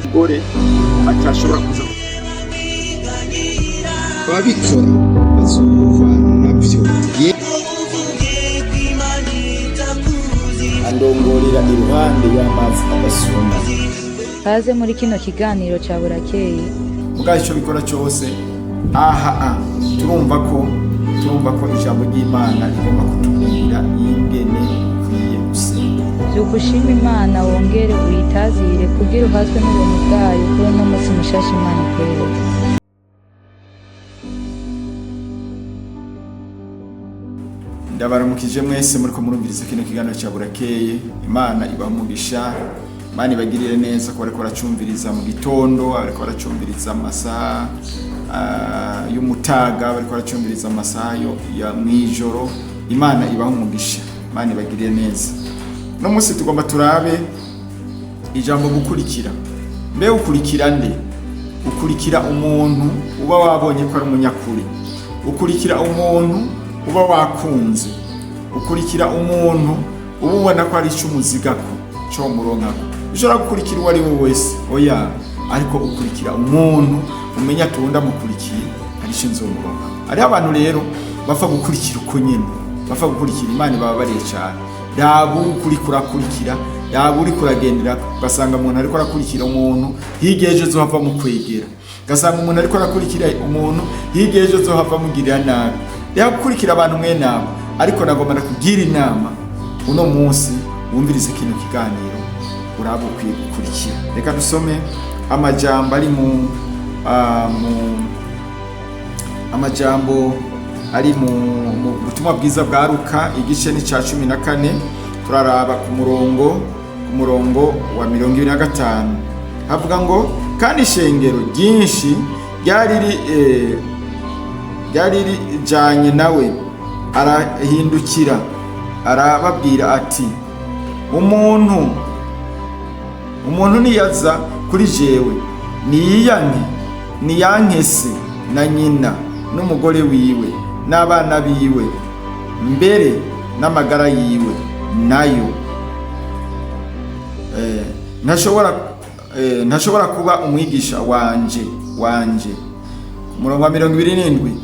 umugore atashobora kuza babikora bazumva navyo andongorera iruhande y'amazi adasuma. Kaze muri kino kiganiro caburakeye. Mugaho ico bikora cyose turumva ko ijambo ry'Imana rigomba kutubwira ingene ukwiye gusenga. Vyugushima Imana wongere uyitazire kugira uhazwe n'ubuntu bwayo kuri uno munsi mushasha Imana ikorera. Ndabaramukije mwese muriko murumviriza kino kiganiro caburakeye. Imana ibamugisha, Imana ibagirire neza ko bariko baracumviriza mu gitondo, bariko baracumviriza amasaha y'umutaga, bariko baracumviriza amasaha ya mwijoro. Imana ibamugisha, Imana ibagirire neza. No munsi tugomba turabe ijambo gukurikira. Mbe ukurikira nde? Ukurikira umuntu uba wabonye ko ari umunyakuri. Ukurikira umuntu uba wakunze. Ukurikira umuntu uba ubona ko ari icumuzigako cyo muronkako. Ushobora gukurikira uwo ari we wese, oya, ariko ukurikira umuntu umenya tunda mukurikiye ari cyo nzomuronka. Ari abantu rero bafa gukurikira uko nyene, bafa gukurikira Imana bababariye cyane. Yaba uri kurakurikira, yaba uri kuragendera, basanga umuntu ariko arakurikira umuntu higeje zo hava mu kwegera. Gasanga umuntu ariko arakurikira umuntu higeje zo hava mugirira nabi. Yaba gukurikira abantu mwe nabo, ariko nagomba kugira inama uno munsi wumvirize kino kiganiro urabo kwiye gukurikira. Reka dusome amajambo ari mu butumwa bwiza bwa Luka igice ni ca 14 turaraba ku murongo wa 25. Havuga ngo kandi ishengero ryinshi ryari rijanye nawe, arahindukira arababwira ati umuntu niyaza kuri jewe niyankese na nyina n'umugore wiwe n'abana biwe mbere n'amagara yiwe nayo ntashobora kuba umwigisha wanje. Murongo wa 27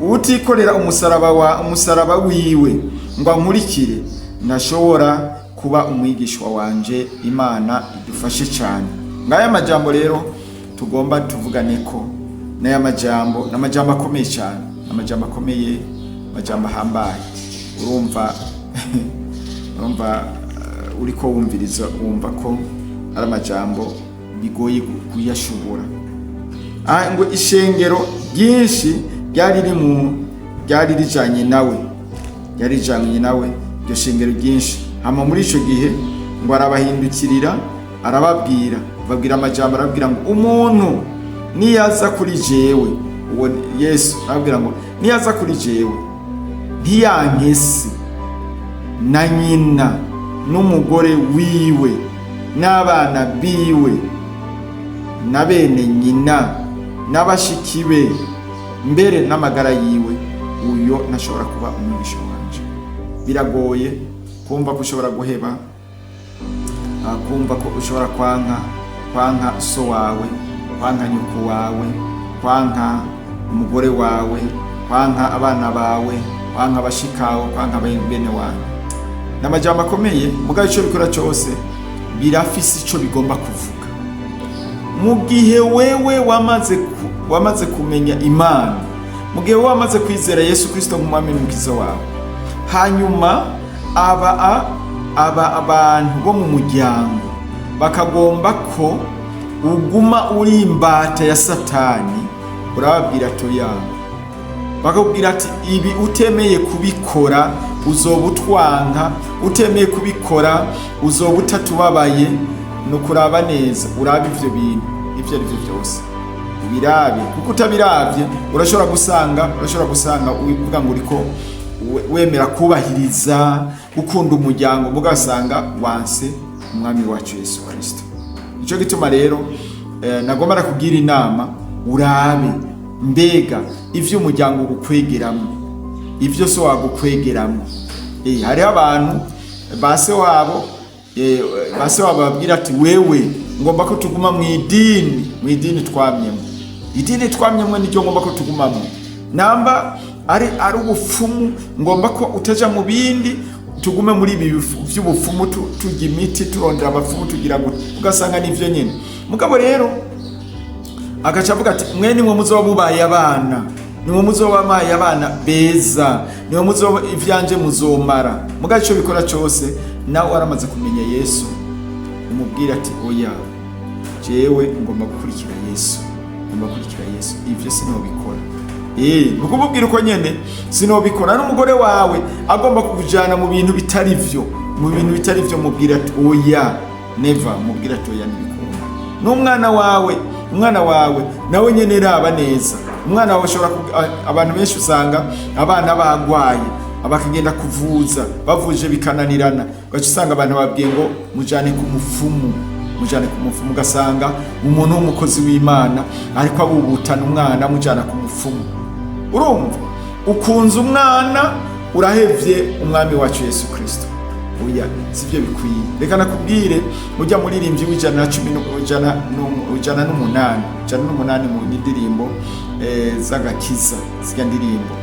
utikorera umusaraba wiwe ngo ankurikire ntashobora kuba umwigishwa wanje. Imana idufashe cyane. Ngaya majambo rero tugomba tuvugane ko n'aya majambo n'amajambo akomeye cyane, amajambo akomeye, amajambo hambaye. Urumva uriko wumviriza wumva ko ari amajambo bigoye kuyashobora. Ngo ishengero ryinshi ryari rijanye nawe, iryo shengero ryinshi. Hama muri ico gihe ngo arabahindukirira babwira amajambo, arabwira ngo umuntu niyaza kuri jewe, uwo Yesu arabwira ngo niyaza kuri jewe ntiyankese na nyina n'umugore wiwe n'abana biwe na bene nyina n'abashiki be mbere n'amagara yiwe, uyo ntashobora kuba umwigisha wanje. Biragoye kumva ko ushobora guheba, kumva ko ushobora kwanka so wawe, kwanka nyuku wawe, kwanka umugore wawe, kwanka abana bawe, kwanka abashikawe, kwanka bene wawe. N'amajambo akomeye, mugaho ico bikora cyose birafise ico bigomba kuvuga. Mu gihe wewe wamaze kumenya Imana, mu gihe wamaze kwizera Yesu Kristo nk'umwami n'umukiza wawe, hanyuma abantu bo mu muryango bakagomba ko uguma uri imbata ya Satani, urababwira toyanga, bakubwira ati ibi utemeye kubikora uzoba utwanka, utemeye kubikora uzoba utatubabaye. Nukuraba neza, urabe ivyo bintu ivyo ari byo byose, birabe, kuko utabiravye urashobora gusanga uvuga ngo uriko wemera kubahiriza gukunda umuryango, mugasanga wanse umwami wacu Yesu Kristo. Nico gituma rero nagomba kugira inama, urabe mbega ivyo umuryango gukwegeramo, ivyo so wagukwegeramo, hariho abantu base wabo babwira ati wewe ngomba ko tuguma mu idini twamyemo. Idini twamyemo nicyo ngomba ko tugumamo. Namba ari ubupfumu ngomba ko utaja mu bindi, tugume muri ibi by'ubupfumu, tujya imiti turondera abapfumu tugira ngo ugasanga nivyo nyene. Mugabo rero agaca avuga ati mwe nimwe muzoba mubaye abana, nimwe muzoba maye abana beza, nimwe muzoba ivyanje muzomara. Mugabo ico bikora cyose nawe aramaze kumenya Yesu, umubwira ati oya jewe ngomba gukurikira Yesu, ngomba gukurikira Yesu, ivyo sinobikora. Nukumubwira uko nyene sinobikora. N'umugore wawe agomba kukujana mu bintu bitari vyo, mubwira ati oya never, mubwira ati oya nibikora. N'umwana wawe nawe nyene raba neza. Umwana wawe ashobora abantu benshi usanga abana bagwaye abakagenda kuvuza, bavuje bikananirana, gaca usanga abantu babwiye ngo mujane ku mupfumu, ugasanga umuntu w'umukozi w'Imana ariko abubutana umwana mujana ku mupfumu. Urumva ukunze umwana urahevye umwami wacu Yesu Kristo. Oya sivyo bikwiye. Reka nakubwire mujya muririmbyi w'ijana mu ndirimbo z'agakiza, z'ya ndirimbo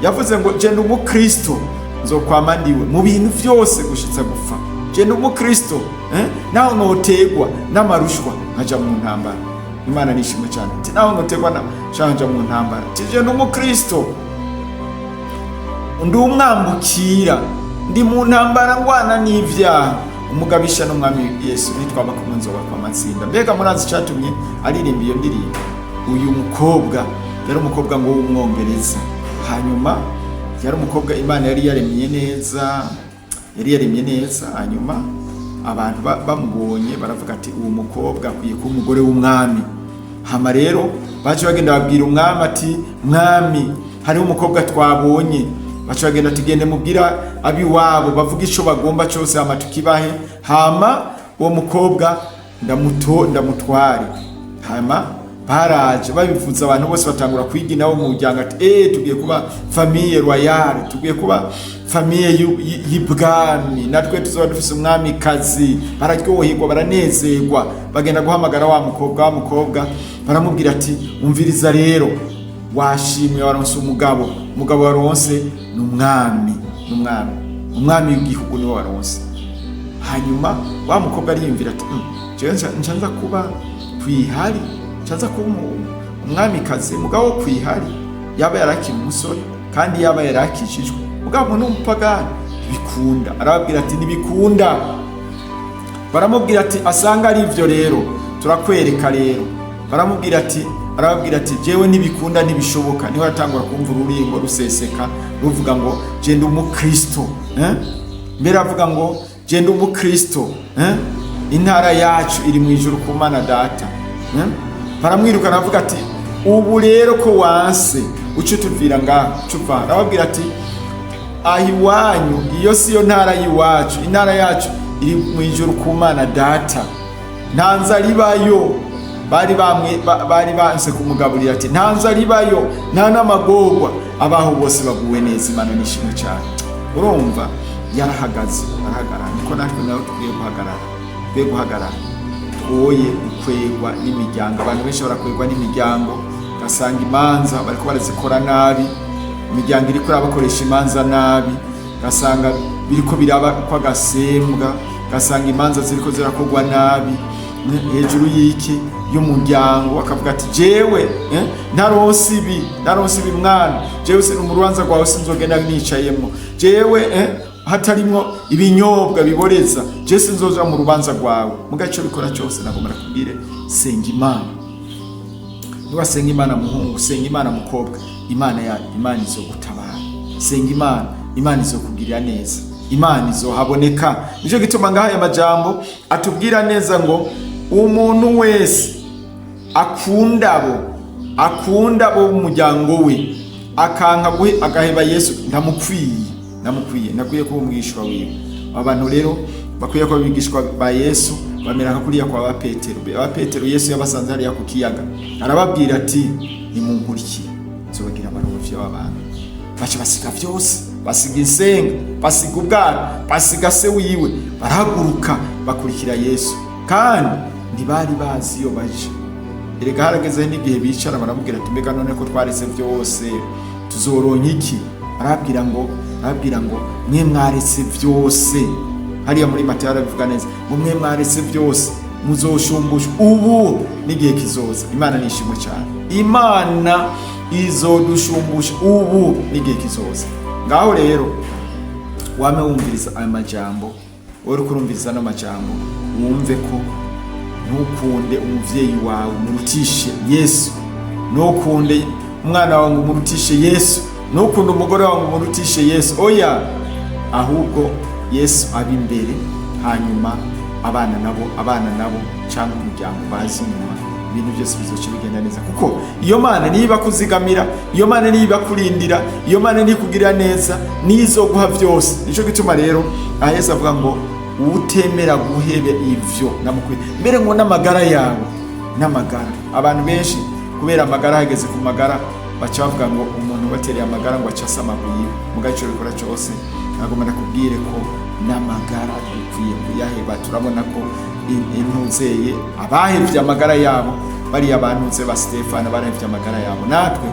yavuze ngo je ndi umukristo nzokwama ndiwe mu bintu vyose gushitsa gupfa. Je ndi umukristo naho notegwa n'amarushwa nkaja mu ntambara. Imana nishimwe cyane. Naho notegwa nkaja mu ntambara. Je ndi umukristo ndi umwambukira, ndi mu ntambara ngwana n'ivyaha, umugabisha n'umwami Yesu nitwaba kumwe nzoba kwa matsinda. Mbega murazi cyatumye aririmba iyo ndirimbo? Uyu mukobwa yari umukobwa ngo w'umwongereza, hanyuma yari umukobwa Imana yari yaremye neza, hanyuma abantu bamubonye baravuga ati uwo mukobwa akwiye kuba umugore w'umwami. Hama rero baje bagenda babwira umwami ati mwami hariho umukobwa twabonye. Baca bagenda tugende mubwira abiwabo bavuga ico bagomba cyose, hama tukibahe, hama uwo mukobwa ndamutware. Hama baraje babivuza, abantu bose batangura kwigina wo mu muryango ati tugiye kuba famille royale, tugiye kuba famille y'ibwami, natwe tuzoba dufise umwami kazi. Bararyoherwa baranezerwa, bagenda guhamagara wa mukobwa baramubwira ati umviriza rero, washimwe waronse umugabo waronse n'umwami w'igihugu niwe waronse. Hanyuma wa mukobwa ariyumvira ati ncanza kuba kwihari, ncanza kuba umwamikazi, mugabo kwihari yaba yarakiri umusore kandi yaba yarakijijwe, mugabo n'umupagani bikunda. Arababwira ati nibikunda. Baramubwira ati asanga ari ivyo rero turakwereka rero. Arababwira ati jewe nibikunda ntibishoboka. Niho yatangura kumva ururimbo ruseseka ruvuga ngo je ndi umukristo, mbere avuga ngo je ndi umukristo, intara yacu iri mu ijuru ku Mana Data. Baramwirukana avuga ati ubu rero ko wanse uco tuvira ngaho cuva. Arababwira ati ahiwanyu iyo siyo ntara yiwacu, intara yacu iri mu ijuru ku Mana Data, ntanza ribayo. Bari banse kumugaburira ati ntanza ribayo, nta n'amagorwa abaho, bose baguwe neza. Imana nishimwe cyane. Urumva yarahagaze, arahagarara. Niko natwe nawe tukwiye guhagarara, twoye gukwegwa n'imiryango. Abantu benshi barakwegwa n'imiryango, gasanga imanza bariko barazikora nabi, imiryango iriko irabakoresha imanza nabi, gasanga biriko biraba kwa gasembwa, gasanga imanza ziriko zirakogwa nabi hejuru y'iki y'umuryango. Akavuga ati jewe naronse ibi mwana, jewe se n'umurubanza rwawe sinzogenda nicayemo, jewe hatarimwo ibinyobwa biboreza, jewe sinzoza mu rubanza rwawe. Mugaco bikora cyose nagomba kubwire senga Imana. Niwasenga Imana muhungu, senga Imana mukobwa, Imana izogutabara. Senga Imana izokugirira neza, Imana izohaboneka. Nico gituma ngaha aya majambo atubwira neza ngo umuntu wese akunda abo umuryango we akanka agaheba Yesu ndamukwiye kuba umwishwa wiwe. Abantu rero bakwiye kuba bigishwa ba Yesu, bamera nka kuriya kwa Petero. Yesu yabasanze hariya ku kiyaga, arababwira ati nimunkurikire nzobagira abarovyi b'abantu. Baca basiga vyose basiga insenga, basiga ubwana, basiga se wiwe, barahaguruka bakurikira Yesu, kandi ntibari bazi iyo baje. Erega harageze n'igihe bicara baramubwira ati mbega none ko twaretse byose tuzoronka iki? Arabwira ngo mwe mwaretse byose. Hariya muri Matayo arabivuga neza ngo mwe mwaretse byose muzoshumbusha, ubu n'igihe kizoza. Imana nishimwe cyane, Imana izodushumbusha ubu n'igihe kizoza. Ngaho rero wame wumviriza aya majambo, uri kurumviriza no majambo, wumve ko ntukunde umuvyeyi wawe umurutishe Yesu, ntukunde umwana wawe umurutishe Yesu, ntukunde umugore wawe umurutishe Yesu. Oya, ahubwo Yesu abi imbere, hanyuma abana nabo cyangwa umuryango bazi inyuma, ibintu byose bizoca bigenda neza. Kuko iyo Mana niba kuzigamira, iyo Mana niba kurindira, iyo Mana ni kugira neza, nizo guha byose. Nico gituma rero Yesu avuga ngo utemera guhebe ivyo namukwiye mbere ngo n'amagara yawe, n'amagara. Abantu benshi kubera amagara, hageze ku magara baca bavuga ngo umuntu batereye amagara ngo aca asamaguye. Mu gace bikora cyose nagomba nakubwire ko n'amagara dukwiye kuyaheba. Turabona ko intuzeye abahevye amagara yabo, bari abantuze ba Stefano barahevye amagara yabo. Natwe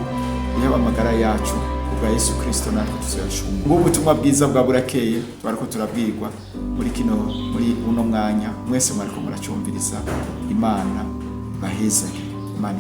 yaba amagara yacu ubwa Yesu Kristo natwe tuzoyashunga. Ubu butumwa bwiza bwa burakeye bariko turabwirwa muri uno mwanya. Mwese mwariko muracyumviriza. Imana bahezage, Imana